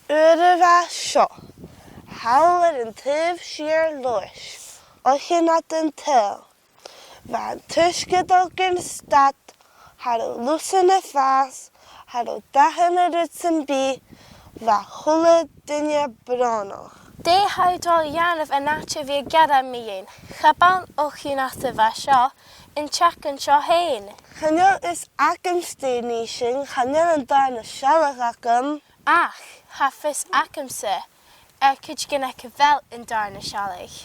Ura seo, hawl yn tyf sir lois, ochin at yn tel. Van tuskedol gyn stad, haro lwsen y ffas, haro dachen y rydyn bi, va hwle dynia brono. De haidol Janef yn atio fi gyda mi un. Chabal ochin at y fa sio, yn check yn sio hen. Chanel is acum steenising, chanel yn dan y sialach acum. Ach, haffus acum se, cyd gyda cyfel yn darn y sialich.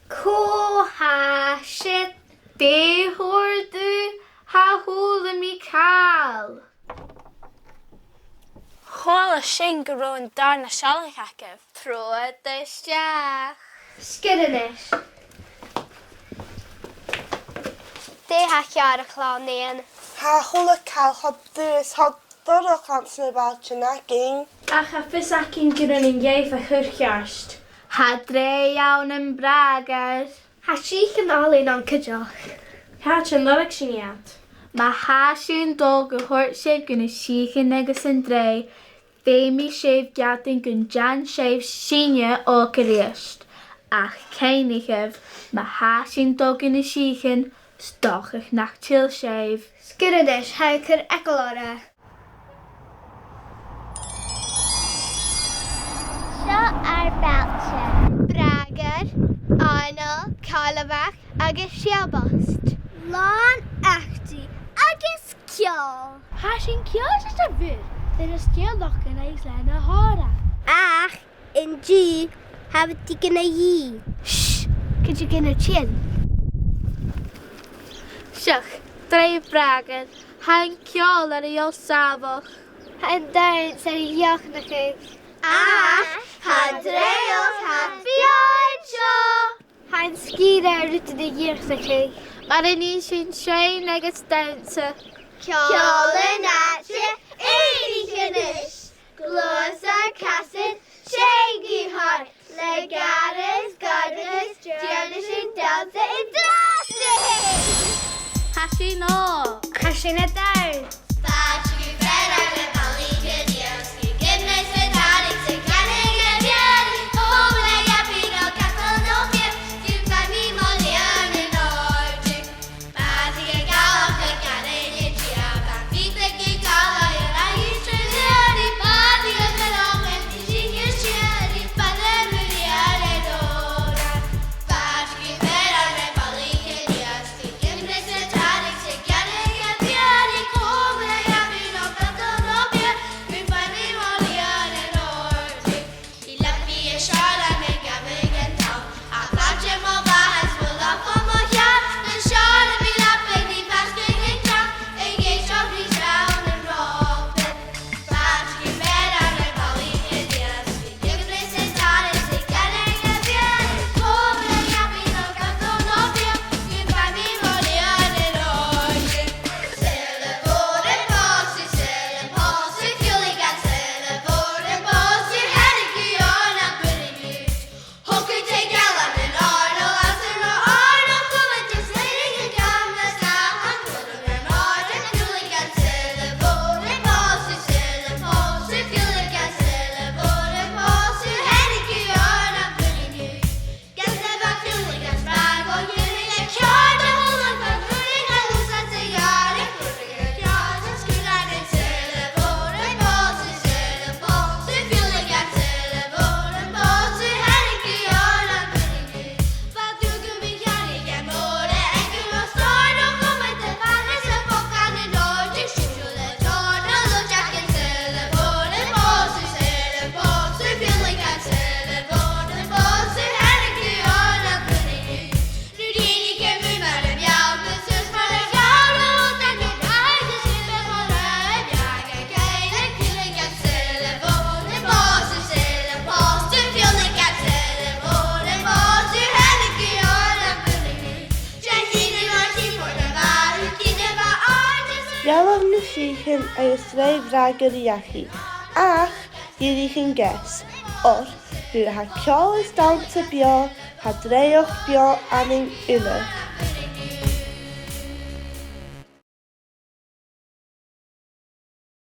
Ko ha shit, de hordu, ha hwle mi cael. Chwal y sy'n gyro yn darn y sialich acaf. Troed dy stiach. Sgyrnysh. De ha chiar y clown ni'n. Ha hwle cael hobdus hodor o chans na bal chynaging. Ach haffus ac yn gyro yn ieith a chyrchiarst. Ha dre iawn yn bragar. Ha sich yn olyn o'n cydioch. Ha sy'n lyrig sy'n iad. Mae ha sy'n dog y hort sef gyn y sich yn negus yn dre. Fe mi sef gadyn gyn jan sef synia o gyriast. Ach ceinigef, mae ha sy'n dog yn y sich yn stoch eich nach til sef. Sgyrnysh, ha cyr ecolora. Sio ar belche. Bragar, Arnold, Carlavach, agus Shiaboist. Lán achti, agus ciol. Ha sy'n ciol sy'n dyfyr. Dyn ys ciol doch yn eis len y hora. Ach, yn G, hafyd ti gyda i. Shh, gyd i gyda chin. Siach, dre bragar, ha'n ciol ar y iol safoch. Ha'n dain sy'n ioch na chi. Ach, ha'n dreoch ha'n fiocho. Ha'n sgyd ar rydyn y gyrch na chi. Mae'r un sy'n siain agos Dannsa. Ciol yn atio, eiri gynnys. Glos ar casyn, siegi hor. Legares, godres, diolch yn Dannsa yn dros. Hasyn o. Hasyn y dawn. Iawn na sy'n ei ysgrau bragar i achi. Ach, i chi'n ges. Or, bydd ha ciol ys Dannsa bio, ha dreoch bio aning unig.